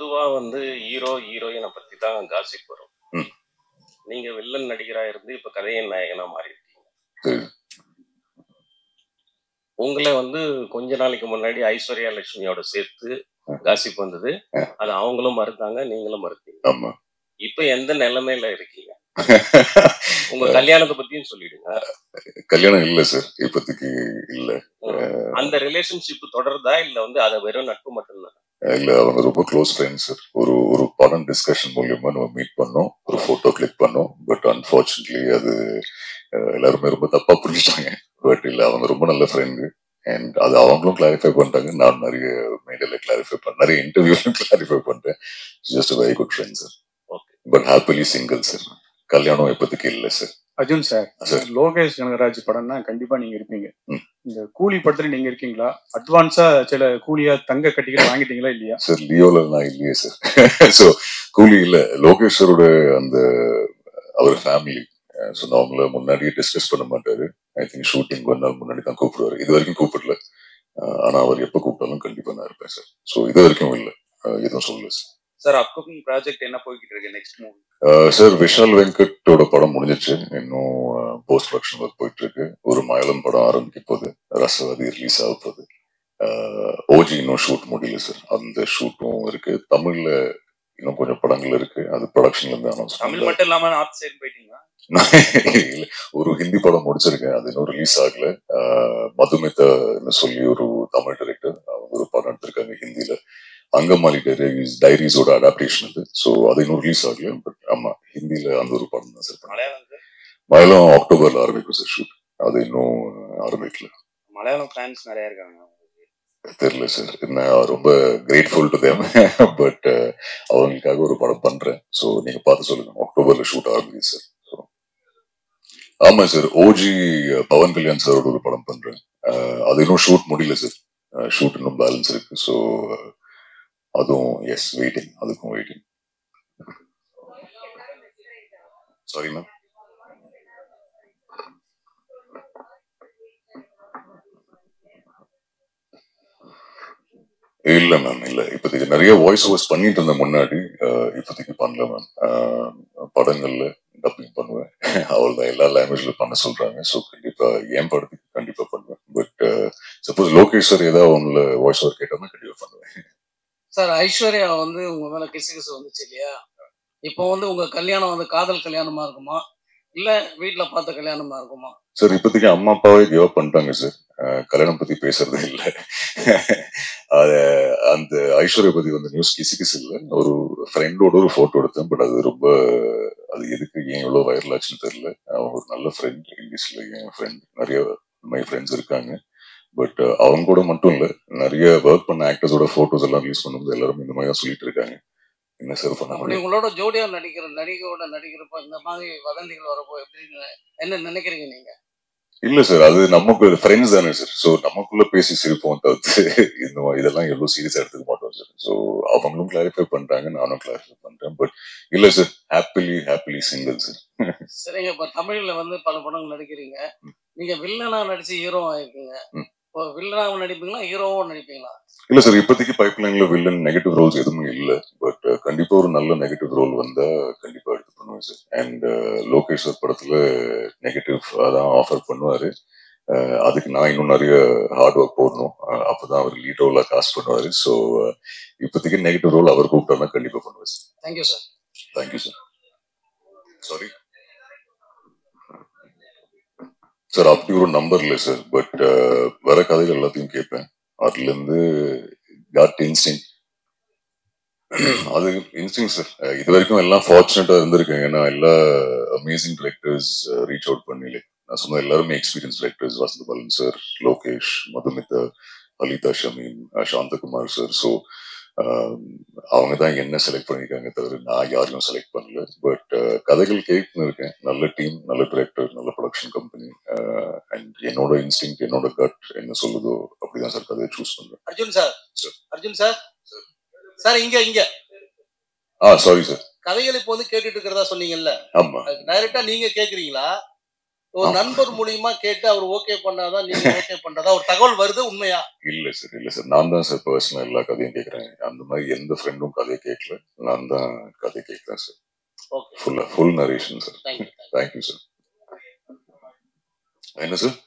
பொதுவா வந்து ஹீரோயினை பத்தி தான் காசிப் வரும். ம். நீங்க வில்லன் நடிகரா இருந்து இப்ப கதையின் நாயகனா மாறி இருக்கீங்க. சரி. உங்களை வந்து கொஞ்ச நாளைக்கு முன்னாடி ஐஸ்வர்யா லட்சுமியோட சேர்த்து காசிப் வந்தது. அது அவங்களும் மறுத்தாங்க, நீங்களும் மறுத்தீங்க. ஆமா. இப்ப எந்த நிலைமையில இருக்கீங்க? உங்க கல்யாணத்தை பத்தியும் சொல்லிடுங்க. கல்யாணம் இல்ல சார், இப்போதைக்கு இல்ல. அந்த ரிலேஷன்ஷிப் தொடருதா இல்ல வந்து அதை வெறும் நட்பு மட்டும்தான்? இல்ல, அவங்க ரொம்ப க்ளோஸ் ஃப்ரெண்ட்ஸ் சார். ஒரு படம் டிஸ்கஷன் மூலியமா நம்ம மீட் பண்ணோம், ஒரு போட்டோ கிளிக் பண்ணோம். பட் அன்பார்ச்சுனேட்லி அது எல்லாருமே ரொம்ப தப்பா புரிஞ்சுட்டாங்க. பட் இல்ல, அவங்க ரொம்ப நல்ல ஃப்ரெண்டு. அண்ட் அது அவங்களும் கிளாரிஃபை பண்ணிட்டாங்க. நான் நிறைய மீடியால கிளாரிஃபை பண்ணேன், நிறைய இன்டர்வியூல கிளாரிஃபை பண்ணிட்டேன். Just very good friend sir. But happily single sir. கல்யாணம் இப்போதைக்கு இல்ல சார். அர்ஜுன் சார், லோகேஷ் கனகராஜ் படம்னா கண்டிப்பா நீங்க இருப்பீங்க. இந்த கூலி படத்துல நீங்க இருக்கீங்களா? அட்வான்ஸா சில கூலியா தங்க கட்டிக்கிட்டு வாங்கிட்டீங்களா இல்லையா சார்? லியோல நான் இல்லையே சார். ஸோ கூலி இல்ல. லோகேஷரோட அந்த அவர் ஃபேமிலி ஸோ அவங்கள முன்னாடியே டிஸ்கஸ் பண்ண மாட்டாரு. ஐ திங்க் ஷூட்டிங் ஒரு நாள் முன்னாடி தான் கூப்பிடுவாரு. இது வரைக்கும் கூப்பிடல. ஆனா அவர் எப்ப கூப்பிட்டாலும் கண்டிப்பா நான் இருப்பேன் சார். ஸோ இது வரைக்கும் இல்ல, எதுவும் சொல்லல சார். சார் அப்கமிங் ப்ராஜெக்ட் என்ன போய்கிட்டு இருக்கு நெக்ஸ்ட் மூவி? சார் விஷால் வெங்கட்டோட படம் முடிஞ்சிச்சு. இன்னும் போஸ்ட் ப்ரொடக்ஷன் ஒர்க் போயிட்டு இருக்கு. ஒரு மலையாளம் படம் ஆரம்பிக்க போகுது, ரசவாதி ரிலீஸ் ஆக போகுது. ஓஜி இன்னும் ஷூட் முடியல சார், அந்த ஷூட்டும் இருக்கு. தமிழ்ல இன்னும் கொஞ்சம் படங்கள் இருக்கு, அது ப்ரொடக்ஷன்ல இருந்து அனௌன்ஸ். தமிழ் மட்டும் இல்லாம நார்த் சைடு போயிட்டீங்களா? ஒரு ஹிந்தி படம் முடிச்சிருக்கேன், அது இன்னும் ரிலீஸ் ஆகல. மதுமிதான்னு சொல்லி ஒரு தமிழ் டைரக்டர், அவங்க ஒரு படம் எடுத்திருக்காங்க ஹிந்தில. அங்கமாலி டைரிஸோட அடாப்டேஷன் அது. ஸோ அது இன்னும் ரிலீஸ் ஆகல. பட் ஆமா, ஹிந்தில அந்த ஒரு படம் தான் சார். மலையாளம் அக்டோபர்ல ஆரம்பிக்கும் சார் ஷூட். அது இன்னும் ஆரம்பிக்கல. மலையாளம் ஃபேன்ஸ் நிறைய இருக்காங்க. தெரியல சார், நான் ரொம்ப கிரேட்ஃபுல் டு தேம். பட் அவங்களுக்காக ஒரு படம் பண்றேன். ஸோ நீங்க பார்த்து சொல்லுங்க. அக்டோபர்ல ஷூட் ஆரம்பிக்குது சார். ஆமா சார், ஓஜி பவன் கல்யாண் சாரோட ஒரு படம் பண்றேன். அது இன்னும் ஷூட் முடியல சார். ஷூட் இன்னும் பேலன்ஸ் இருக்கு. ஸோ அதுவும் எஸ் வெயிட்டிங், அதுக்கும் வெயிட்டிங். Sorry ma'am. இல்ல மேம், இல்ல. இப்போதைக்கு நிறைய வாய்ஸ் ஓவர்ஸ் பண்ணிட்டு இருந்தேன் முன்னாடி. இப்போதைக்கு பண்ணல மேம். படங்கள்ல டப்பிங் பண்ணுவேன். அவ்வளவுதான். எல்லா லாங்குவேஜ்ல பண்ண சொல்றாங்க. ஸோ கண்டிப்பா என் படத்துக்கு கண்டிப்பா பண்ணுவேன். பட் சப்போஸ் லோகேஷ் சார் ஏதாவது ஒண்ணுல வாய்ஸ் ஓவர் கேட்டாலும் கண்டிப்பா பண்ணுவேன். சார், ஐஸ்வர்யா வந்து உங்க மேல கிசு வந்துச்சு இல்லையா? இப்போ வந்து உங்க கல்யாணம் வந்து காதல் கல்யாணமா இருக்குமா இல்ல வீட்டுல பார்த்த கல்யாணமா இருக்குமா? சார் இப்போதைக்கு அம்மா அப்பாவே கிவ் அப் பண்ணிட்டாங்க சார். கல்யாணம் பத்தி பேசுறதே இல்லை. அத அந்த ஐஸ்வர்யா பத்தி வந்து நியூஸ் கிசு இல்லை. ஒரு ஃப்ரெண்டோட ஒரு போட்டோ எடுத்தேன். பட் அது ரொம்ப, அது எதுக்கு ஏன் இவ்வளவு வைரல் ஆச்சுன்னு தெரியல. அவங்க ஒரு நல்ல ஃப்ரெண்ட், இங்கிலீஷ்ல என் ஃப்ரெண்ட், நிறைய மை ஃப்ரெண்ட்ஸ் இருக்காங்க. பட் அவங்க கூட மட்டும் இல்ல, நிறைய ஒர்க் பண்ண ஆக்டர்ஸோட போட்டோஸ் எல்லாம் ரிலீஸ் பண்ணும்போது எல்லாரும் இந்த மாதிரி தான் சொல்லிட்டு இருக்காங்க. என்ன சார் பண்ண முடியும்? உங்களோட ஜோடியா நடிக்கிறப்ப இந்த மாதிரி வதந்திகள் வரப்போ எப்படி என்ன நினைக்கிறீங்க நீங்க? இல்ல சார், அது நமக்கு ஃப்ரெண்ட்ஸ் தானே சார். ஸோ நமக்குள்ள பேசி சிரிப்போம் தவிர்த்து இதெல்லாம் எவ்வளவு சீரியஸா எடுத்துக்க மாட்டோம் சார். ஸோ அவங்களும் கிளாரிஃபை பண்றாங்க, நானும் கிளாரிஃபை பண்றேன். பட் இல்ல சார், ஹாப்பிலி சிங்கிள் சார். சரிங்க. இப்ப தமிழ்ல வந்து பல படங்கள் நடிக்கிறீங்க. நீங்க வில்லனா நடிச்சு ஹீரோ ஆயிருக்கீங்க. இப்போ வில்லனாவும் நடிப்பீங்களா, ஹீரோவும் நடிப்பீங்களா? இல்ல சார், இப்போதைக்கு பைப்லைன்ல வில்லன் நெகட்டிவ் ரோல்ஸ் எதுவுமே இல்லை. பட் கண்டிப்பா ஒரு நல்ல நெகட்டிவ் ரோல் வந்தா கண்டிப்பா எடுத்து பண்ணுவேன் சார். அண்ட் லோகேஷ் சார் படத்துல நெகட்டிவ் தான் ஆஃபர் பண்ணுவாரு. அதுக்கு நான் இன்னும் நிறைய ஹார்ட் ஒர்க் போடணும். அப்பதான் அவர் லீட் ரோலா காஸ்ட் பண்ணுவாரு. ஸோ இப்போதைக்கு நெகட்டிவ் ரோல் அவர் கூப்பிட்டா கண்டிப்பா பண்ணுவேன் sir. Thank you sir. Thank you sir. Sorry sir, அப்படி ஒரு நம்பர் இல்லை சார். பட் வர கதைகள் எல்லாத்தையும் கேட்பேன். அதுல இருந்து காட் இன்ஸ்டிங், அது இன்ஸ்டிங் சார். இது வரைக்கும் எல்லாம் ஃபார்ச்சுனேட்டா இருந்திருக்கேன். ஏன்னா எல்லா அமேசிங் டிரெக்டர்ஸ் ரீச் அவுட் பண்ணி, நான் சொன்ன எல்லாருமே experience directors. Vasantha Balan sir, Lokesh, Madhumitha, Alitha Shameem, Santhakumar sir. So அவங்க தான் என்ன செலக்ட் பண்ணியிருக்காங்க தவிர நான் யாரையும் செலக்ட் பண்ணல. பட் கதைகள் கேட்டுன்னு இருக்கேன். நல்ல டீம், நல்ல டிரெக்டர், நல்ல ப்ரொடக்ஷன் கம்பெனி. அண்ட் என்னோட இன்ஸ்டிங், என்னோட கட் என்ன சொல்லுதோ அப்படிதான் சார் கதையை சூஸ் பண்றேன். Arjun sir, Arjun sir, sir இங்க சாரி சார். கதைகள் இப்போ வந்து கேட்டுட்டு இருக்கிறதா சொன்னீங்கல்ல? ஆமா. டைரக்டா நீங்க கேக்குறீங்களா ஒரு நண்பர் மூலியமா கேட்டு அவர் ஓகே பண்ணாதான் நீங்க ஓகே பண்றதா ஒரு தகவல் வருது, உண்மையா? இல்ல சார் நான் தான் சார் பர்சனல் எல்லா கதையும் கேட்கறேன். அந்த மாதிரி எந்த ஃப்ரெண்டும் கதையை கேட்கல, நான் தான் கதையை கேட்கிறேன் sir. Full narration sir. Thank you sir. என்ன சார்?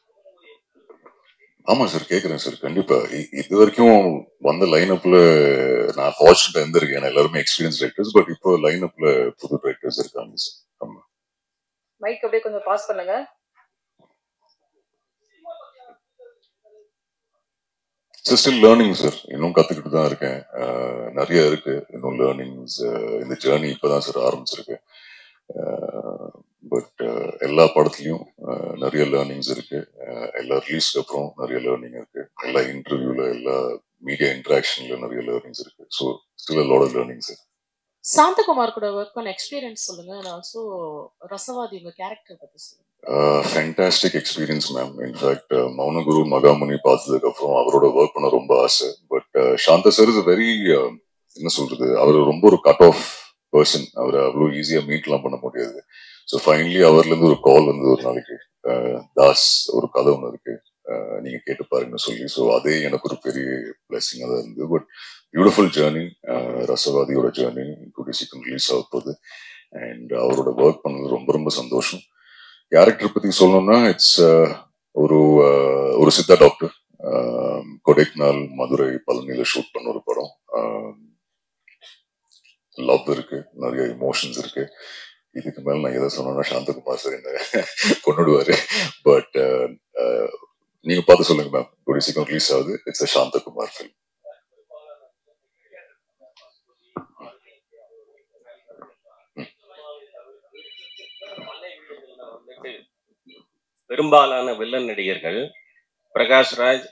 ஆமா சார், கேட்கறேன் சார் கண்டிப்பா. இது வரைக்கும் வந்த லைனப்ல நான் ஃபார்ச்சுனேட்டா இருந்திருக்கேன். எல்லாருமே எக்ஸ்பீரியன்ஸ் ரைட்டர்ஸ். பட் இப்போ லைனப்ல புது ரைட்டர்ஸ் இருக்காங்க சார். ஆமா. மைக் அப்படியே கொஞ்சம் பாஸ் பண்ணுங்க. Sir still learning sir. இன்னும் கத்துக்கிட்டு தான் இருக்கேன். நிறைய இருக்கு இன்னும் லேர்னிங்ஸ். இந்த ஜேர்னி இப்பதான் சார் ஆரம்பிச்சிருக்கு. பட் எல்லா படத்துலயும் நிறைய லேர்னிங்ஸ் இருக்கு. எல்லா ரிலீஸ்க்கு அப்புறம் நிறைய லேர்னிங் இருக்கு. எல்லா இன்டர்வியூல, எல்லா மீடியா இன்டராக்ஷன்ல நிறைய லேர்னிங்ஸ் இருக்கு. So still lot of learnings sir. Santhakumar கூட ஒர்க் பண்ண எக்ஸ்பீரியன்ஸ் சொல்லுங்க. அண்ட் ஆல்சோ ரசவாதி உங்க கேரக்டர் பத்தி சொல்லுங்க. Fantastic experience ma'am. In fact Mounaguru Magamuni பார்த்ததுக்கு அப்புறம் அவரோட ஒர்க் பண்ண ரொம்ப ஆசை. But Santha sir is very, என்ன சொல்றது, அவர் ரொம்ப ஒரு கட் ஆஃப் பர்சன். அவர் அவ்வளோ ஈஸியா மீட்லாம் பண்ண முடியாது. ஸோ ஃபைனலி அவர்ல இருந்து ஒரு கால் வந்து ஒரு நாளைக்கு, தாஸ் ஒரு கதை ஒன்று இருக்கு, நீங்க கேட்டு பாருங்கன்னு சொல்லி. ஸோ அதே எனக்கு ஒரு பெரிய பிளஸிங்காக தான் இருந்தது. But beautiful journey. ரசவாதியோட ஜேர்னி கூடிய சீக்கிரம் ரிலீஸ் ஆக போகுது. அண்ட் அவரோட ஒர்க் பண்ணது ரொம்ப ரொம்ப சந்தோஷம். கேரக்டர் பத்தி சொல்லணும்னா இட்ஸ் ஒரு சித்தா டாக்டர். கொடைக்கானல், மதுரை, பழனியில ஷூட் பண்ண ஒரு படம். லவ் இருக்கு, நிறைய இமோஷன்ஸ் இருக்கு. இதுக்கு மேல நான் எதை சொன்னா சாந்தகுமார் சார் என்ன கொண்டுடுவாரு. பட் நீங்க பார்த்து சொல்லுங்க மேம். கூடிய சீக்கிரம் ரிலீஸ் ஆகுது. It's a Santhakumar film. பெரும்பாலான வில்லன் நடிகர்கள் பிரகாஷ்ராஜ்,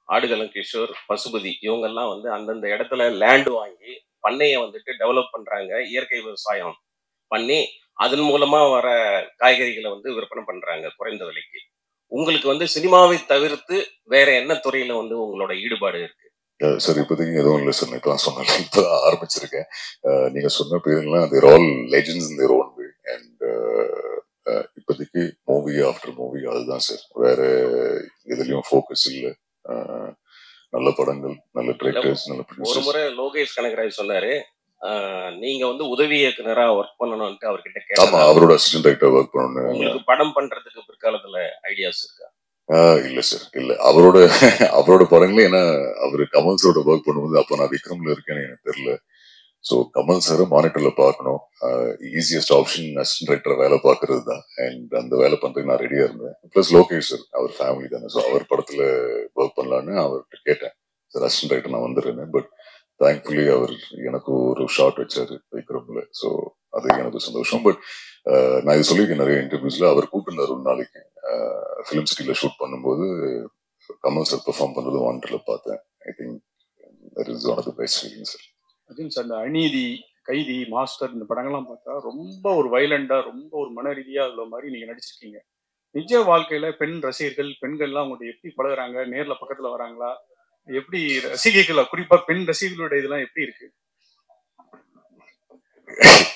ஆடுகளம் கிஷோர், பசுபதி இவங்கெல்லாம் வந்து அந்தந்த இடத்துல லேண்ட் வாங்கி பண்ணையை வந்துட்டு டெவலப் பண்றாங்க. இயற்கை விவசாயம் பண்ணி அதன் மூலமா வர காய்கறிகளை வந்து விற்பனை பண்றாங்க குறைந்த விலைக்கு. உங்களுக்கு வந்து சினிமாவை தவிர்த்து வேற என்ன துறையில வந்து உங்களோட ஈடுபாடு இருக்கு? சார் இப்போதைக்கு எதுவும் இல்லை சார். இப்பதான் சொன்னேன், இப்பதான் ஆரம்பிச்சிருக்கேன். நீங்க சொன்ன பேர்லாம் they're all legends in their own way. And இப்போதைக்கு மூவி ஆஃப்டர் மூவி அதுதான் சார். வேற எதுலயும் ஃபோக்கஸ் இல்லை. நல்ல படங்கள், நல்ல டிரெக்டர்ஸ், நல்ல ஒரு ப்ரொடியூசர்ஸ். முறை லோகேஷ் கனகராஜ் சொன்னாரு, நீங்க வந்து உதவி இயக்குனரா ஒர்க் பண்ணணும்ட்டு அவர்கிட்ட ஆமா, கேட்டா, அவரோட அசிஸ்டன்ட் டைரக்டர் ஒர்க் பண்ணணும். உங்களுக்கு படம் பண்றதுக்கு பிற்காலத்துல ஐடியாஸ் இருக்கா? இல்ல சார், இல்ல. அவரோட படங்களே, ஏன்னா அவரு கமல் சாரோட ஒர்க் பண்ணும்போது அப்ப நான் விக்ரம்ல இருக்கேன்னு எனக்கு தெரியல. ஸோ கமல் சார் மானிட்டர்ல பார்க்கணும். ஈஸியஸ்ட் ஆப்ஷன் அசிஸ்டன்ட் டைரக்டர் வேலை பார்க்கறது தான். அண்ட் அந்த வேலை பண்றதுக்கு நான் ரெடியா இருந்தேன். பிளஸ் லோகேஷ் சார் அவர் ஃபேமிலி தானே. ஸோ அவர் படத்துல ஒர்க் பண்ணலான்னு அவர்கிட்ட கேட்டேன். சார் அசிஸ்டன்ட் டைரக்டர் நான் வந்துடுறேன். பட் தேங்க்ஃபுல்லி அவர் எனக்கு ஒரு ஷார்ட் வச்சாரு விக்ரம்ல. ஸோ அது எனக்கு சந்தோஷம். பட் நான் இது சொல்லியிருக்கேன் நிறைய இன்டர்வியூஸ்ல. அவர் கூப்பிட்டுருந்தார் ஒரு நாளைக்கு ஃபிலிம் சிட்டில ஷூட் பண்ணும்போது. கமல் சார் பெர்ஃபார்ம் பண்றது வாண்டர்ல பார்த்தேன். I think that is one of the best feeling sir. அதுவும் சார் இந்த அநீதி, கைதி, மாஸ்டர் இந்த படங்கள்லாம் பார்த்தா ரொம்ப ஒரு வைலண்டா, ரொம்ப ஒரு மன ரீதியா உள்ள மாதிரி நீங்க நடிச்சிருக்கீங்க. நிஜ வாழ்க்கையில பெண் ரசிகர்கள், பெண்கள்லாம் உங்கள்கிட்ட எப்படி பழகுறாங்க? நேர்ல பக்கத்துல வராங்களா? எப்படி ரசிகைகள், குறிப்பா பெண் ரசிகர்களோட இதெல்லாம் எப்படி இருக்கு?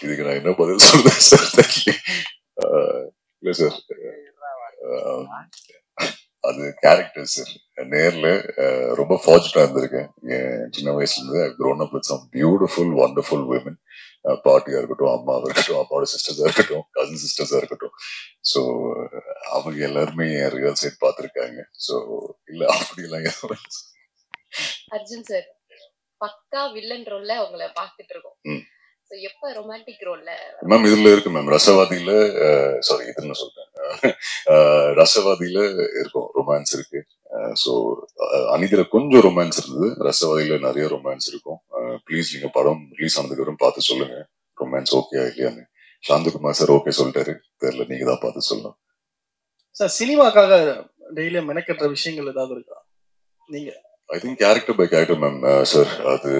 இதுக்கு நான் என்ன பதில் சொல்றேன் சார்? இல்ல சார், அது கேரக்டர் சார். நேர்ல ரொம்ப ஃபார்ச்சுனேட்டா இருந்திருக்கேன். என் சின்ன வயசுல இருந்து grown up with some beautiful wonderful women. பாட்டியா இருக்கட்டும், அம்மாவா இருக்கட்டும், அம்மாவோட சிஸ்டர்ஸா இருக்கட்டும், கசின் சிஸ்டர்ஸா இருக்கட்டும். ஸோ அவங்க எல்லாருமே என் ரியல் சைட் பார்த்துருக்காங்க. ஸோ இல்ல அப்படியெல்லாம் அர்ஜுன் சார் பக்கா வில்லன் ரோல்ல உங்களை பார்த்துட்டு இருக்கோம். எப்ப ரொமான்டிக் ரோல்ல மேம் இதுல இருக்கு மேம். ரசவாதியில சாரி இதுன்னு சொல்றேன். ரசவாதியில இருக்கும், ரொமான்ஸ் இருக்கு. ஸோ அனிதில கொஞ்சம் ரொமான்ஸ் இருந்தது, ரசவாதியில நிறைய ரொமான்ஸ் இருக்கும். ப்ளீஸ் நீங்க படம் ரிலீஸ் ஆனதுக்கு அப்புறம் பார்த்து சொல்லுங்க ரொமான்ஸ் ஓகே இல்லையான்னு. சாந்தகுமார் சார் ஓகே சொல்லிட்டாரு, தெரியல, நீங்க தான் பார்த்து சொல்லணும் சார். சினிமாக்காக டெய்லியும் மெனக்கட்டுற விஷயங்கள் ஏதாவது இருக்கா நீங்க? I think character by character ma'am sir. அது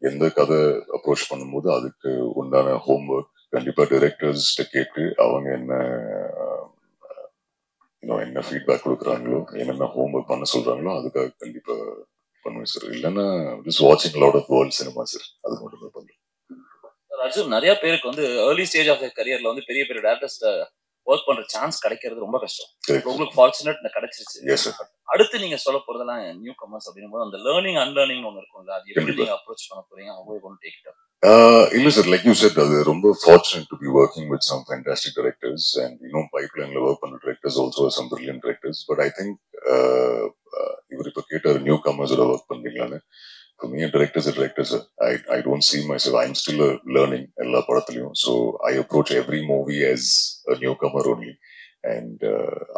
எந்த கதை அப்ரோச் பண்ணும்போது அதுக்கு உண்டான ஹோம்ஒர்க் கண்டிப்பா டைரக்டர்ஸ்கிட்ட கேட்டு அவங்க என்ன ஃபீட்பேக் கொடுக்குறாங்களோ, என்னென்ன ஹோம்ஒர்க் பண்ண சொல்றாங்களோ அதுக்காக கண்டிப்பா பண்ணுவேன் சார். இல்லைன்னா ஜஸ்ட் வாட்சிங் lot of world cinema sir, அது மட்டும் தான் பண்றேன். அர்ஜுன் நிறைய பேருக்கு வந்து ஏர்லி ஸ்டேஜ் ஆஃப் கரியர்ல வந்து பெரிய பெரிய டேரக்டர்ஸ் ஒர்க் பண்ற சான்ஸ் கிடைக்கிறது ரொம்ப கஷ்டம். Correct. உங்களுக்கு ஃபார்ச்சுனேட் கிடைச்சிருச்சு. Yes, sir. அடுத்து நீங்க சொல்ல போறதெல்லாம் நியூ கமர்ஸ் அப்படின்னும் போது அந்த லேர்னிங் அன்லேர்னிங் ஒன்று இருக்கும்ல, அது எப்படி நீங்க அப்ரோச் பண்ண போறீங்க? அவங்க ஒன்று டேக் இட் அப். இல்ல சார், லைக் யூ செட், அது ரொம்ப fortunate to be working with some fantastic directors and இன்னும் பைப்லைன்ல ஒர்க் பண்ண directors also some brilliant directors. But I think இவர் இப்போ கேட்டார் நியூ கமர்ஸோட ஒர்க் பண்றீங்களான்னு. For me, a director is a director, sir. I don't see myself. I'm still learning எல்லா படத்துலயும். So I approach every movie as a newcomer only. And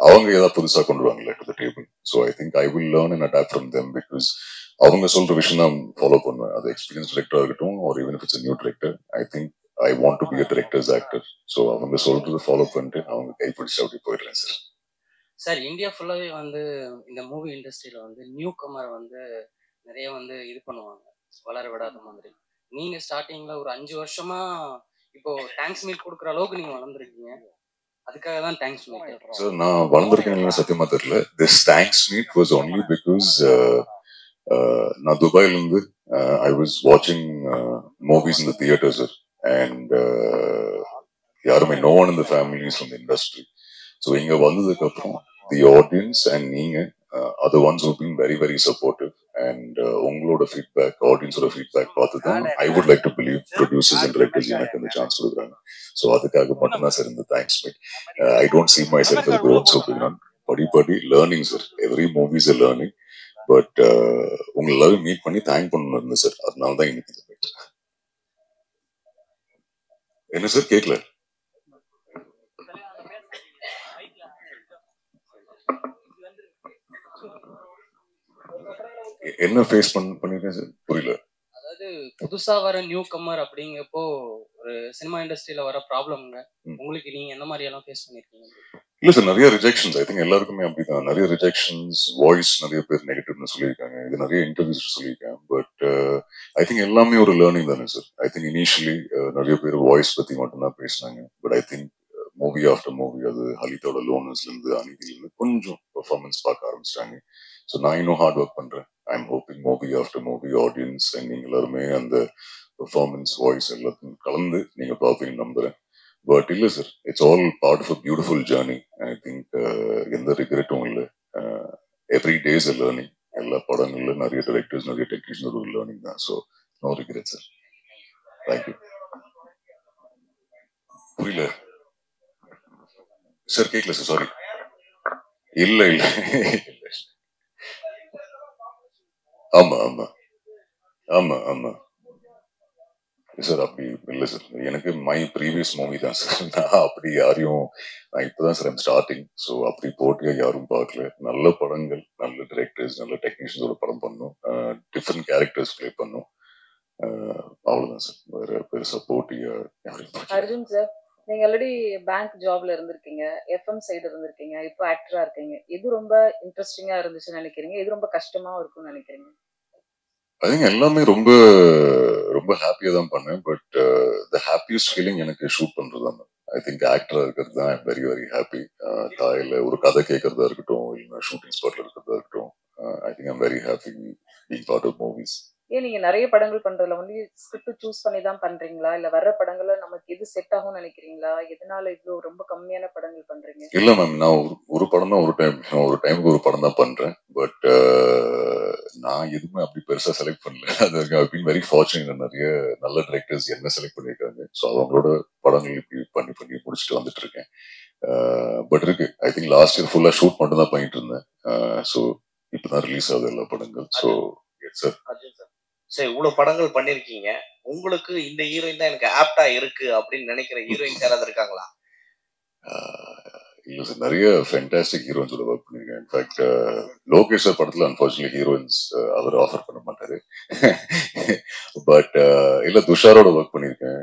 அவங்க ஏதாவது புதுசா கொண்டு வருவாங்கல்ல to the table. So I think I will learn and adapt from them because அவங்க சொல்ற விஷயம் தான் ஃபாலோ பண்ணுவேன். அது எக்ஸ்பீரியன்ஸ் டைரக்டரா இருக்கட்டும் or even if it's a new director, I think I want to be a director's actor. So அவங்க சொல்றதை ஃபாலோ பண்ணிட்டு அவங்க கைப்பிடிச்சு அப்படி போயிடுறேன் சார். சார், இந்தியா ஃபுல்லாவே வந்து இந்த மூவி இண்டஸ்ட்ரியில வந்து நியூ கமர் வந்து நிறைய வந்து இது பண்ணுவாங்க, வளர விடாத மாதிரி. நீங்க ஸ்டார்டிங்ல ஒரு 5 வருஷமா இப்போ தேங்க்ஸ் மீட் கொடுக்குற அளவுக்கு நீங்க வளர்ந்துருக்கீங்க. அதுக்காக தான் தேங்க்ஸ் மீட். சார், நான் வளர்ந்துருக்கேன் சத்தியமா தெரியல. This thanks meet was only because நான் துபாயில இருந்து ஐ வாஸ் வாட்சிங் movies in the theatre sir. And யாருமே no one in the families from the industry. So இங்க வந்ததுக்கு அப்புறம் தி ஆடியன்ஸ் அண்ட் நீங்க are the ones who've been very, very supportive. And உங்களோட ஃபீட்பேக், ஆடியன்ஸோட ஃபீட்பேக் பார்த்து தான் I would like to believe producers and directors எனக்கு இந்த சான்ஸ் கொடுக்குறாங்க. ஸோ அதுக்காக மட்டும்தான் சார் இந்த thanks meet. I don't see myself as growing so big. படி learning sir. Every movie is a learning. But உங்களை எல்லாரும் மீட் பண்ணி தேங்க் பண்ணணும் இருந்தேன் சார். அதனால தான் இன்னைக்கு இந்த மீட். என்ன சார் கேட்கல? என்ன ஃபேஸ் பண்ணிருக்கேன் சார்? புரியல. அதாவது புதுசா வர நியூ கம்மர் அப்படிங்கப்போ ஒரு சினிமா இண்டஸ்ட்ரியில வர ப்ராப்ளம்ங்க உங்களுக்கு நீங்க என்ன மாதிரி எல்லாம் ஃபேஸ் பண்ணிருக்கீங்க? இல்ல சார், நிறைய ரிஜெக்ஷன்ஸ். ஐ திங்க் எல்லாருக்குமே அப்படிதான். நிறைய ரிஜெக்ஷன்ஸ், வாய்ஸ் நிறைய பேர் நெகட்டிவ்னு சொல்லியிருக்காங்க. இது நிறைய இன்டர்வியூஸ் சொல்லியிருக்கேன். பட் ஐ திங்க் எல்லாமே ஒரு லேர்னிங் தானே சார். ஐ திங்க் இனிஷியலி நிறைய பேர் வாய்ஸ் பத்தி மட்டும்தான் பேசினாங்க. But I think movie after movie, அது ஹலிதோட லோனர்ஸ்ல இருந்து அநீதியிலிருந்து கொஞ்சம் பெர்ஃபார்மன்ஸ் பார்க்க ஆரம்பிச்சிட்டாங்க. ஸோ நான் இன்னும் ஹார்ட் ஒர்க் பண்றேன். I am hoping movie after movie audience and நீங்க எல்லாருமே அந்த பெர்ஃபார்மன்ஸ், வாய்ஸ் எல்லாத்தையும் கலந்து நீங்க பார்ப்பீங்கன்னு நம்புறேன். பட் இல்ல sir, it's all part of a beautiful journey. I think எந்த ரிக்ரெட்டும் இல்லை. Every day is a learning. எல்லா படங்கள்ல நிறைய டைரக்டர்ஸ், நிறைய டெக்னீஷியன் ஒரு லேர்னிங் தான். So no regret sir. Thank you. புரியல சார், கேட்கல சார், சாரி. இல்ல இல்ல ஆமா ஆமா ஆமா ஆமா சார், அப்படி இல்லை சார். எனக்கு மை ப்ரீவியஸ் மூவி தான் சார். நான் அப்படி யாரையும், நான் இப்பதான் சார் ஸ்டார்டிங். ஸோ அப்படி போட்டியா யாரும் பார்க்கல. நல்ல படங்கள், நல்ல டைரக்டர்ஸ், நல்ல டெக்னீஷியன்ஸோட படம் பண்ணும், டிஃப்ரெண்ட் கேரக்டர்ஸ் பிளே பண்ணும். அவ்வளவுதான் சார். வேற பெருசா போட்டியா யாரையும். அர்ஜுன் சார், நீங்க ஆல்ரெடி பேங்க் ஜாப்ல இருந்திருக்கீங்க, எஃப்எம் சைடு இருந்திருக்கீங்க, இப்போ ஆக்டரா இருக்கீங்க. எது ரொம்ப இன்ட்ரெஸ்டிங்கா இருந்துச்சுன்னு நினைக்கிறீங்க? எது ரொம்ப கஷ்டமா இருக்கும்னு நினைக்கிறீங்க? ஐ திங்க் எல்லாமே ரொம்ப ரொம்ப ஹாப்பியா தான் பண்ணேன். பட் த ஹாப்பியஸ்ட் ஃபீலிங் எனக்கு ஷூட் பண்றது தான். ஐ திங்க் ஆக்டரா இருக்கிறது தான் வெரி வெரி ஹாப்பி. தாயில ஒரு கதை கேட்கறதா இருக்கட்டும், இல்லை ஷூட்டிங் ஸ்பாட்ல இருக்கிறதா இருக்கட்டும், I think I'm very happy being part of movies. ஏன் நீங்க நிறைய படங்கள் பண்றதுல வந்து ஸ்கிரிப்ட் சூஸ் பண்ணி தான் பண்றீங்களா, இல்ல வர்ற படங்கள்ல நமக்கு எது செட் ஆகும்னு நினைக்கிறீங்களா? எதனால இவ்வளவு ரொம்ப கம்மியான படங்கள் பண்றீங்க? இல்ல மேம், நான் ஒரு படம் தான் ஒரு டைமுக்கு ஒரு படம் தான் பண்றேன். பட் நான் எதுவுமே அப்படி பெருசா செலக்ட் பண்ணல. அது வெரி ஃபார்ச்சுனேட். நிறைய நல்ல டைரக்டர்ஸ் என்ன செலக்ட் பண்ணிருக்காங்க. ஸோ அவங்களோட படங்கள் இப்படி பண்ணி முடிச்சுட்டு வந்துட்டு இருக்கேன். பட் இருக்கு, ஐ திங்க் லாஸ்ட் இயர் ஃபுல்லா ஷூட் மட்டும் தான் பண்ணிட்டு இருந்தேன். ஸோ இப்பதான் ரிலீஸ் ஆகுது எல்லா படங்கள். ஸோ சார், சரி, இவ்வளவு படங்கள் பண்ணிருக்கீங்க. உங்களுக்கு இந்த ஹீரோயின் தான் எனக்கு ஆப்டா இருக்கு அப்படின்னு நினைக்கிற ஹீரோயின் யாராவது இருக்காங்களா? இல்ல சார், நிறைய ஃபேண்டாஸ்டிக் ஹீரோயின்ஸோட ஒர்க் பண்ணிருக்கேன். இன்ஃபேக்ட் லோகேஷ் சார் படத்துல அன்பார்ச்சுனேட்லி ஹீரோயின்ஸ் அவர் ஆஃபர் பண்ண மாட்டாரு. பட் இல்ல, துஷாரோட ஒர்க் பண்ணிருக்கேன்.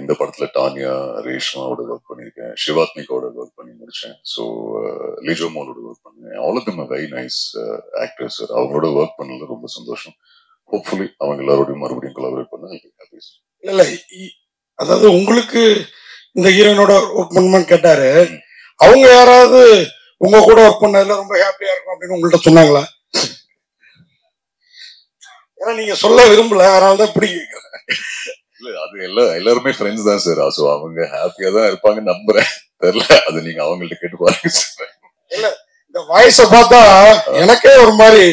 இந்த படத்துல டானியா, ரேஷ்மாவோட ஒர்க் பண்ணிருக்கேன். சிவாத்மிகோட ஒர்க் பண்ணி முடிச்சேன். ஸோ லிஜோமோலோட ஒர்க் பண்ணேன். All of them are very nice actors sir. அவங்களோட ஒர்க் பண்ணல ரொம்ப சந்தோஷம். ஹோப்ஃபுல்லி அவங்க எல்லாரோடையும் மறுபடியும் கொலாபரேட் பண்ண. இல்ல, அதாவது உங்களுக்கு இந்த ஹீரோயினோட ஒர்க் பண்ணணும்னு கேட்டாரு. அவங்க யாராவது உங்க கூட ஒர்க் பண்ணதுல ரொம்ப ஹாப்பியா இருக்கும் அப்படின்னு உங்கள்ட்ட சொன்னாங்களா? ஏன்னா நீங்க சொல்ல விரும்பல, அதனாலதான் இப்படி கேட்கிறேன். இல்ல, அது எல்லாருமே ஃப்ரெண்ட்ஸ் தான் சார். ஸோ அவங்க ஹாப்பியா தான் இருப்பாங்க நம்புறேன். தெரியல, அது நீங்க அவங்கள்ட்ட கேட்டு பாருங்க சார். இல்ல இந்த வாய்ஸ பார்த்தா எனக்கே ஒரு மாதிரி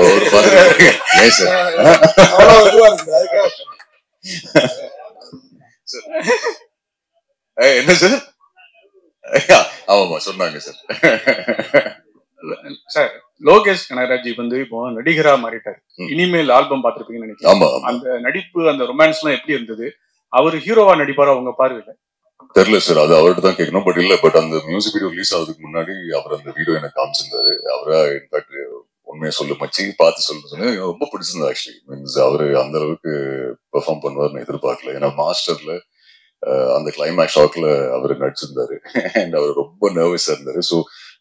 ஒரு மாதிரி ஏன் சார் அவ்வளவு இதுவா இருக்கு. அதுக்காக என்ன சார்? ஆமாமா சொன்னாங்க சார். சார் லோகேஷ் கனகராஜ் வந்து இப்போ நடிகரா மாறிட்டாரு. இனிமேல் ஆல்பம் பார்த்திருப்பீங்கன்னு நினைக்கிறேன். ஆமா அந்த நடிப்பு அந்த ரொமான்ஸ் எல்லாம் எப்படி இருந்தது? அவர் ஹீரோவா நடிப்பாரா உங்க பார்வையில? தெரியல சார், அது அவர்கிட்ட தான் கேட்கணும். பட் இல்ல, பட் அந்த மியூசிக் வீடியோ ரிலீஸ் ஆகுதுக்கு முன்னாடி அவர் அந்த வீடியோ எனக்கு காமிச்சிருந்தாரு. அவரா இன்ஃபேக்ட் உண்மையை சொல்லு மச்சி பார்த்து சொல்லு சொன்னேன். ரொம்ப பிடிச்சிருந்தது ஆக்சுவலி. மீன்ஸ் அவரு அந்த அளவுக்கு பெர்ஃபார்ம் பண்ணுவார்னு எதிர்பார்க்கல. ஏன்னா மாஸ்டர்ல அந்த கிளைமேக்ஸ் ஷாட்ல அவர் நடிச்சிருந்தாரு அண்ட் அவர் ரொம்ப நர்வஸா இருந்தாரு. ஸோ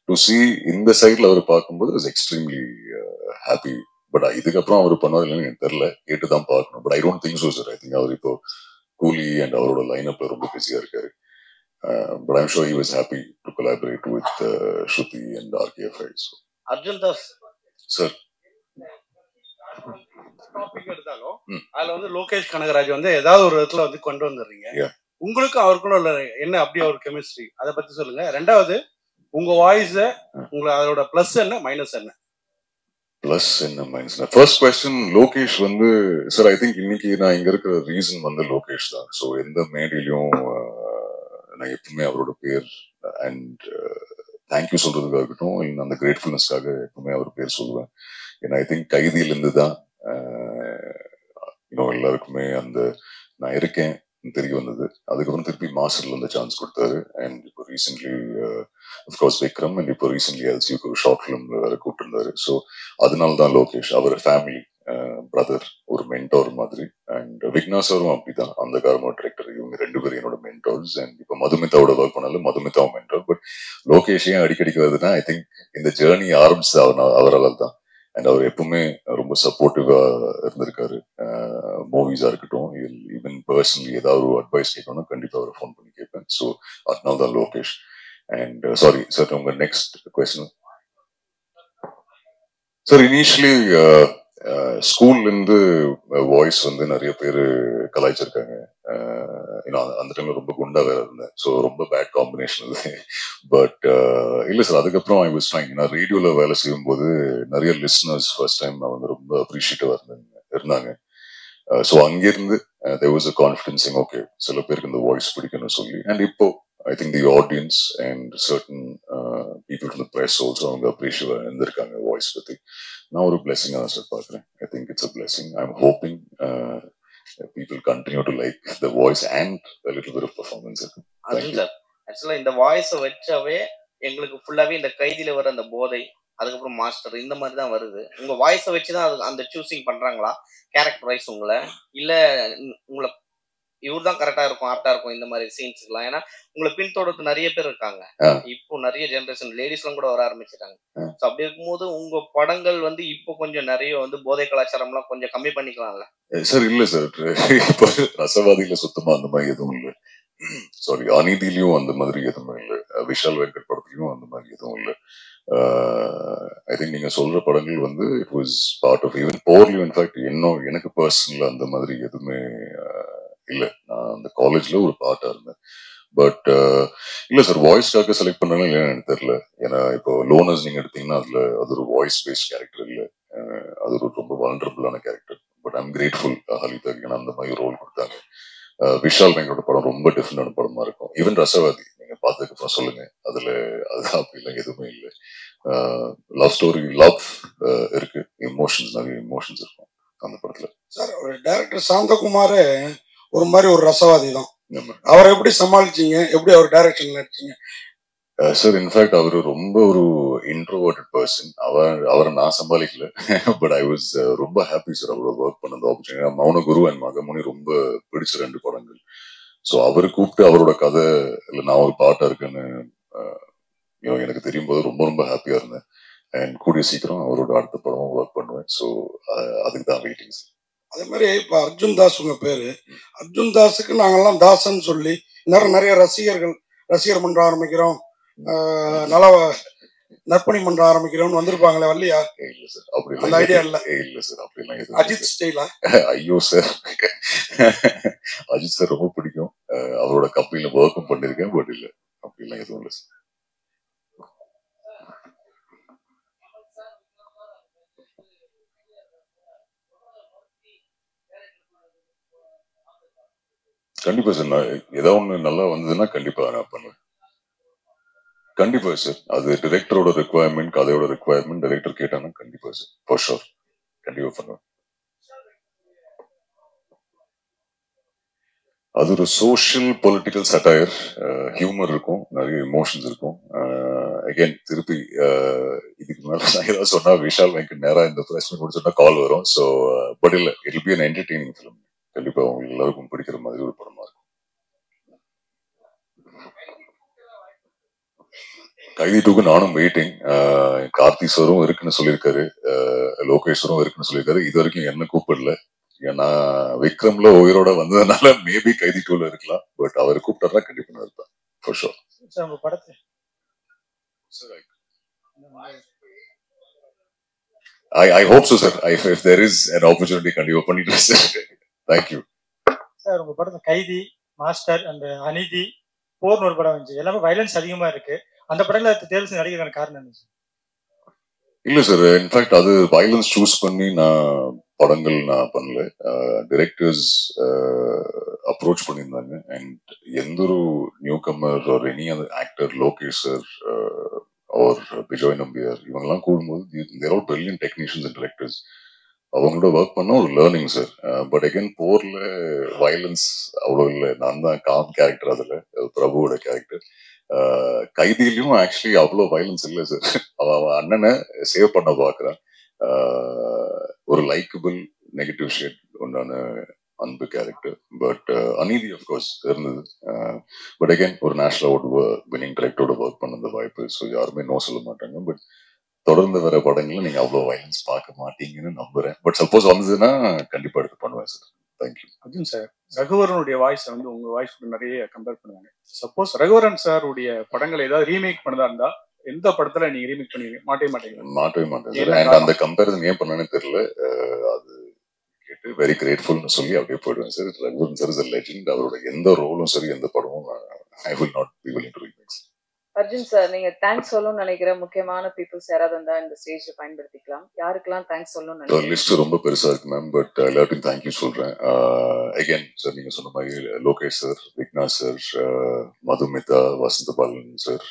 டு சி இந்த சைட்ல அவர் பார்க்கும்போது இஸ் எக்ஸ்ட்ரீம்லி ஹாப்பி. பட் இதுக்கப்புறம் அவர் பண்ணுவார் இல்லைன்னு எனக்கு தெரியல, கேட்டுதான் பார்க்கணும். But I don't think so sir. I think அவர் இப்போ கூலி அண்ட் அவரோட லைனப்ல ரொம்ப பிஸியா இருக்காரு. But I'm sure he was happy to collaborate with Shruti and RKFI. So Arjun Das sir topic எடுத்தாலும் அதுல வந்து லோகேஷ் கனகராஜ் வந்து ஏதாவது ஒரு இடத்துல வந்து கொண்டு வந்துடுறீங்க. உங்களுக்கு அவருக்குள்ள உள்ள என்ன அப்படி ஒரு கெமிஸ்ட்ரி, அதை பத்தி சொல்லுங்க. ரெண்டாவது உங்க வாய்ஸ் உங்களை அதோட பிளஸ் என்ன மைனஸ் என்ன? பிளஸ் என்ன மைனஸ்? ஃபர்ஸ்ட் கொஸ்டின் லோகேஷ் வந்து சார் ஐ திங்க் இன்னைக்கு நான் இங்க இருக்கிற ரீசன் வந்து லோகேஷ் தான். ஸோ எந்த மேடையிலும் நான் எப்பவுமே அவரோட பேர் அண்ட் தேங்க்யூ சொல்றதுக்காக இருக்கட்டும், இல்லை அந்த கிரேட்ஃபுல்னஸ்க்காக எப்பவுமே அவர் பேர் சொல்லுவேன். ஏன்னா ஐ திங்க் கைதியிலிருந்து தான் இன்னும் எல்லாருக்குமே அந்த நான் இருக்கேன் தெரிய வந்தது. அதுக்கப்புறம் திருப்பி மாஸ்டர்ல இருந்து சான்ஸ் கொடுத்தாரு. அண்ட் இப்போ ரீசென்ட்லி அஃப்கோர்ஸ் விக்ரம் அண்ட் இப்போ ரீசென்ட்லி எல்சிக்கு ஒரு ஷார்ட் ஃபிலிம்ல வேற கூப்பிட்டுருந்தாரு. ஸோ அதனால தான் லோகேஷ் அவர் ஃபேமிலி பிரதர், ஒரு மென்டோர் மாதிரி. அண்ட் விக்னாசரும் அப்படிதான், அந்த கார்மோ டிரெக்டர், இவங்க ரெண்டு பேரும் என்னோட மென்டோர்ஸ். அண்ட் இப்போ மதுமிதாவோட ஒர்க் பண்ணாலும் மதுமிதாவும் மென்டோர். பட் லோகேஷ் ஏன் அடிக்கடிக்கு வருதுன்னா ஐ திங்க் இந்த ஜேர்னி ஆரம்பிச்சது அவரால் தான். அண்ட் அவர் எப்பவுமே ரொம்ப சப்போர்ட்டிவா இருந்திருக்காரு. மூவிஸா இருக்கட்டும், ஈவன் பர்சனலி ஏதாவது ஒரு அட்வைஸ் கேட்கணும்னா கண்டிப்பா அவர் ஃபோன் பண்ணி கேட்பேன். ஸோ அதனால தான் லோகேஷ். அண்ட் சாரி சார், உங்க நெக்ஸ்ட் கொஸ்டின் சார். இனிஷியலி ஸ்கூல்ல இருந்து வாய்ஸ் வந்து நிறைய பேர் கலாய்ச்சிருக்காங்க. அந்த டைம்ல ரொம்ப குண்டா வேற இருந்தேன். ஸோ ரொம்ப பேட் காம்பினேஷன் அது. பட் இல்ல சார், அதுக்கப்புறம் ஐ வாஸ் ஃபைன். நான் ரேடியோல வேலை செய்யும் போது நிறைய லிஸ்னர்ஸ் ஃபர்ஸ்ட் டைம் வந்து ரொம்ப அப்ரிஷியேட்டிவா இருந்தாங்க. ஸோ அங்கிருந்து there was a confidence in okay, சில பேருக்கு இந்த வாய்ஸ் பிடிக்கும்னு சொல்லி. அண்ட் இப்போ I think the audience and certain people from the press also அவங்க அப்ரிஷியேட்டிவா இருந்திருக்காங்க வாய்ஸ் பத்தி. நான் ஒரு பிளெஸிங்கா தான் சார் பார்க்குறேன். I think it's a blessing. I am hoping people continue to like the voice and a little bit of performance. ஆக்சுவலா இந்த voice வச்சாவே எங்களுக்கு ஃபுல்லாவே இந்த கைதியில வர அந்த போதை, அதுக்கப்புறம் மாஸ்டர், இந்த மாதிரி தான் வருது. உங்க வாய்ஸை வச்சுதான் அந்த சூசிங் பண்றாங்களா கேரக்டர் வைஸ் உங்களை, இல்ல உங்களை இவர் தான் கரெக்டா இருக்கும் ஆப்டா இருக்கும் இந்த மாதிரி சீன்ஸ்லாம்? ஏன்னா உங்களை பின்தொடர்ந்து நிறைய பேர் இருக்காங்க. இப்போ நிறைய ஜெனரேஷன் லேடிஸ் எல்லாம் கூட வர ஆரம்பிச்சிட்டாங்க. ஸோ அப்படி இருக்கும்போது உங்க படங்கள் வந்து இப்போ கொஞ்சம் நிறைய வந்து போதை கலாச்சாரம் எல்லாம் கொஞ்சம் கம்மி பண்ணிக்கலாம்ல சார்? இல்ல சார், இப்போ ரசவாதியில சுத்தமா அந்த மாதிரி எதுவும் இல்லை. சாரி, அநீதியிலையும் அந்த மாதிரி எதுவுமே இல்லை. விஷால் வெங்கட் படத்துலயும் அந்த மாதிரி எதுவும் இல்லை. ஐ திங்க் நீங்க சொல்ற படங்கள் வந்து it was part of even போர்லியும். இன்ஃபேக்ட் இன்னும் எனக்கு பர்சனலா அந்த மாதிரி எதுவுமே இல்லை. நான் அந்த காலேஜ்ல ஒரு பார்ட்டா இருந்தேன். பட் இல்ல சார், வாய்ஸ்க்காக செலக்ட் பண்ணாலும் இல்லைன்னு எனக்கு தெரியல. ஏன்னா இப்போ லோனர்ஸ் நீங்க எடுத்தீங்கன்னா அதுல அது ஒரு வாய்ஸ் பேஸ்ட் கேரக்டர் இல்லை, அது ஒரு ரொம்ப வல்னரபிளான கேரக்டர். பட் ஐம் கிரேட்ஃபுல் ஹலிதாக்கு ஏன்னா அந்த மாதிரி ரோல் கொடுத்தாங்க. விஷால் வெங்கடோட படம் ரொம்ப டிஃப்ரெண்டான படமா இருக்கும். ஈவன் ரசவாதி நீங்க பார்த்ததுக்கு அப்புறம் சொல்லுங்க, அதுல அது அப்படிலாம் எதுவுமே இல்லை. லவ் ஸ்டோரி, லவ் இருக்கு, எமோஷன்ஸ், நிறைய எமோஷன்ஸ் இருக்கும் அந்த படத்துல. சார் ஒரு டைரக்டர் சாந்தகுமார் ஒரு மாதிரி ஒரு ரசவாதி தான். அவரை எப்படி சமாளிச்சீங்க? எப்படி அவர் டைரக்ஷன் நடிச்சீங்க? சார் இன்ஃபேக்ட் அவர் ரொம்ப ஒரு இன்ட்ரோவர்டட் பர்சன். அவரை நான் சமாளிக்கல. பட் ஐ வாஸ் ரொம்ப ஹாப்பி சார் அவரோட ஒர்க் பண்ண ஆப்பர்ச்சுனிட்டி. மௌனகுரு அண்ட் மகமுனி ரொம்ப பிடிச்ச 2 படங்கள். ஸோ அவரு கூப்பிட்டு அவரோட கதை இல்லை நான் ஒரு பாட்டா இருக்குன்னு எனக்கு தெரியும் போது ரொம்ப ரொம்ப ஹாப்பியா இருந்தேன். அண்ட் கூடிய சீக்கிரம் அவரோட அடுத்த படம் ஒர்க் பண்ணுவேன். ஸோ அதுக்கு தான் வெயிட்டிங். அதே மாதிரி இப்ப அர்ஜுன் தாஸ் உங்க பேரு. அர்ஜுன் தாஸுக்கு நாங்கெல்லாம் தாசன் சொல்லி நிறைய ரசிகர் மன்றம் ஆரம்பிக்கிறோம், நல்ல நற்பணி மன்றம் ஆரம்பிக்கிறோம்னு வந்திருப்பாங்களே, வரலையா? இல்ல சார், அப்படி அந்த ஐடியா இல்ல. இல்ல சார், அப்படிலாம் எதுவும். அஜித் ஸ்டைலா? ஐயோ சார், அஜித் சார் ரொம்ப பிடிக்கும். அவரோட கம்பெனில ஒர்க்கும் பண்ணிருக்கேன். பட் இல்ல, கண்டிப்பா சார். நான் ஏதாவது ஒண்ணு நல்லா வந்ததுன்னா கண்டிப்பா நான் பண்ணுவேன். கண்டிப்பா சார். அது டைரக்டரோட ரெக்குவயர்மெண்ட், கதையோட ரெக்குவயர்மெண்ட், டைரக்டர் கேட்டாங்கன்னா கண்டிப்பா சார், ஃபார் ஷோர் கண்டிப்பா பண்ணுவேன். அது ஒரு சோஷியல் பொலிட்டிக்கல் சட்டையர், ஹியூமர் இருக்கும், நிறைய இமோஷன்ஸ் இருக்கும். அகைன் திருப்பி இதுக்கு மேல நான் ஏதாவது சொன்னா விஷால் வெங்கட் நேரா இந்த பிரச்சனை முடிச்சோன்னா கால் வரும். ஸோ பட் இல்ல, it be an entertaining film. கண்டிப்பா உங்களுக்கு எல்லாருக்கும் பிடிக்கிற மாதிரி ஒரு படமா இருக்கும். கைதி 2க்கு நானும் வெயிட்டிங். கார்த்தி சாரும் இருக்குன்னு சொல்லியிருக்காரு, லோகேஸ்வரும் இருக்குன்னு சொல்லியிருக்காரு. இது வரைக்கும் என்ன கூப்பிடல. ஏன்னா விக்ரம்ல உயிரோட வந்ததுனால மேபி கைதி 2ல இருக்கலாம். பட் அவர் கூப்பிட்டாருன்னா கண்டிப்பா நான் இருப்பேன், ஃபார் ஷோர். சார் உங்க படத்தை I hope so, sir. If there is an opportunity, கண்டிப்பா பண்ணிட்டு சார். Thank you. சார் உங்க படத்தை கைதி, மாஸ்டர் அண்ட் அநீதி, போர்னு ஒரு படம் வந்துச்சு. எல்லாமே வயலன்ஸ் அதிகமா இருக்கு. அந்த படத்துல தேர்வு செய்ய நடிக்கிறதுக்கான காரணம் என்ன சார்? இல்ல சார், இன்ஃபேக்ட் அது வயலன்ஸ் சூஸ் பண்ணி நான் படங்கள் நான் பண்ணல. டிரெக்டர்ஸ் அப்ரோச் பண்ணியிருந்தாங்க. அண்ட் எந்த ஒரு newcomer or any other actor, Lokesh sir or Vijay Nambiar, இவங்கெல்லாம் கூடும்போது there are brilliant technicians and directors. அவங்களோட ஒர்க் பண்ண ஒரு லேர்னிங் சார். பட் அகைன் போர்ல வயலன்ஸ் அவ்வளோ இல்லை. நான் தான் காம் கேரக்டர், அதுல பிரபுவோட கேரக்டர். கைதியிலையும் ஆக்சுவலி அவ்வளோ வயலன்ஸ் இல்லை சார். அவன் அண்ணனை சேவ் பண்ண பாக்குறான். ஒரு லைக்கபிள் நெகட்டிவ் ஷேட் உண்டான அன்பு கேரக்டர். பட் அநீதி அஃப்கோர்ஸ் இருந்தது. பட் அகைன் ஒரு நேஷனல் அவார்டு வின்னிங் டைரக்டரோட ஒர்க் பண்ண வாய்ப்பு. ஸோ யாருமே நோ சொல்ல மாட்டாங்க. பட் தொடர்ந்து வர படங்கள்ல நீங்க அவ்வளவு வயலன்ஸ் பார்க்க மாட்டீங்கன்னு நம்புறேன். பட் சப்போஸ் வந்ததுன்னா கண்டிப்பா எடுத்து பண்ணுவேன் சார். தேங்க்யூ. அர்ஜுன் சார், ரகுவரனுடைய வாய்ஸ் வந்து உங்க வாய்ஸ் நிறைய கம்பேர் பண்ணுவாங்க. சப்போஸ் ரகுவரன் சார் உடைய படங்களை ஏதாவது ரீமேக் பண்ணதா இருந்தா எந்த படத்துல நீங்க ரீமேக் பண்ணுவீங்க? மாட்டவே மாட்டேன். அந்த கம்பேரிசன் ஏன் பண்ணனே தெரியல. அது கேட்டு வெரி கிரேட்ஃபுல்னு சொல்லி அப்படியே போயிடுவேன் sir. Raghuvaran sir is a legend. அவரோட எந்த ரோலும் சரி, எந்த படமும் I will not be willing to remake. Arjun sir, நீங்க தேங்க்ஸ் சொல்லணும்னு நினைக்கிற முக்கியமான பீப்புள்ஸ் யாராவது இருந்தா இந்த ஸ்டேஜ்ல பயன்படுத்திக்கலாம். யாருக்கெல்லாம் தேங்க்ஸ் சொல்லணும்னு நினைக்கிறீங்க? லிஸ்ட் ரொம்ப பெருசா இருக்கு மேம். பட் எல்லாருக்கும் தேங்க்யூ சொல்றேன். அகைன் சார், நீங்க சொன்ன மாதிரி Lokesh sir, Vigna sir, Madhumitha, Vasantha Balan sir,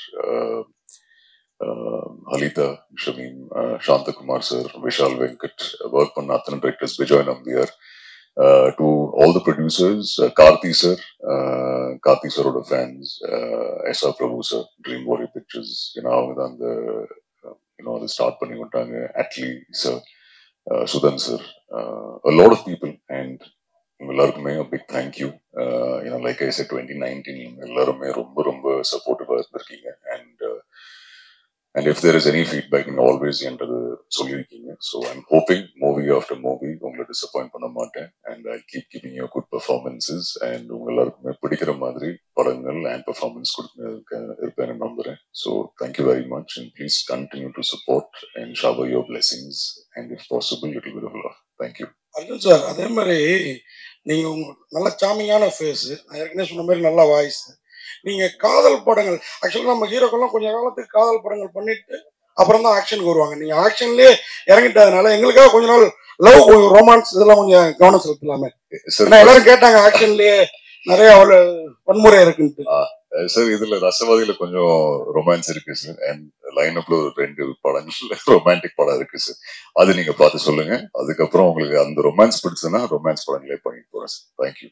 Alitha, Shameem, Santhakumar sir, Vishal Venkat, work பண்ண அத்தனை directors, Vijay Nambiar, to all the producers, Karthi sir, Karthi sir oda fans, S.R. Prabhu sir, Dream Warrior Pictures, அவங்க தான் அந்த அதை ஸ்டார்ட் பண்ணி விட்டாங்க. Atlee sir, Sudhan sir, a lot of people. And எல்லாருக்குமே a big thank you. Like I said, 2019 எல்லாருமே ரொம்ப ரொம்ப சப்போர்ட்டிவா இருந்திருக்கீங்க. And if there is any feedback, நீங்க always என்றது சொல்லியிருக்கீங்க. So I'm hoping movie after movie உங்களை டிசப்பாயிண்ட் பண்ண மாட்டேன். And I'll keep giving you good performances. And உங்க எல்லாருக்குமே பிடிக்கிற மாதிரி படங்கள் and performance இருப்பேன்னு நம்புறேன். So thank you very much and please continue to support and shower your blessings and if possible little bit of love. Thank you. Arjun sir, அதே மாதிரி நீங்க நல்ல சாமியான ஃபேஸ், நான் ஏற்கனவே சொன்ன மாதிரி நல்ல வாய்ஸ். நீங்க காதல் படங்கள், ஆக்சுவலா நம்ம ஹீரோக்கெல்லாம் கொஞ்ச காலத்துக்கு காதல் படங்கள் பண்ணிட்டு அப்புறம் தான் ஆக்ஷனுக்கு வருவாங்க. நீங்க ஆக்ஷன்லயே இறங்கிட்டதுனால எங்களுக்காக கொஞ்ச நாள் லவ், ரொமான்ஸ் இதெல்லாம் கொஞ்சம் கவனம் செலுத்தலாமே. எல்லாரும் கேட்டாங்க ஆக்ஷன்லயே நிறைய வன்முறை இருக்குன்னு. சார், இதுல ரசவாதியில கொஞ்சம் ரொமான்ஸ் இருக்கு சார். அண்ட் லைன் அப்ல ஒரு 2 படங்கள்ல ரொமான்டிக் படம் இருக்கு சார். அது நீங்க பார்த்து சொல்லுங்க. அதுக்கப்புறம் உங்களுக்கு அந்த ரொமான்ஸ் பிடிச்சதுன்னா ரொமான்ஸ் படங்களே பண்ணிட்டு போறேன் சார். தேங்க்யூ.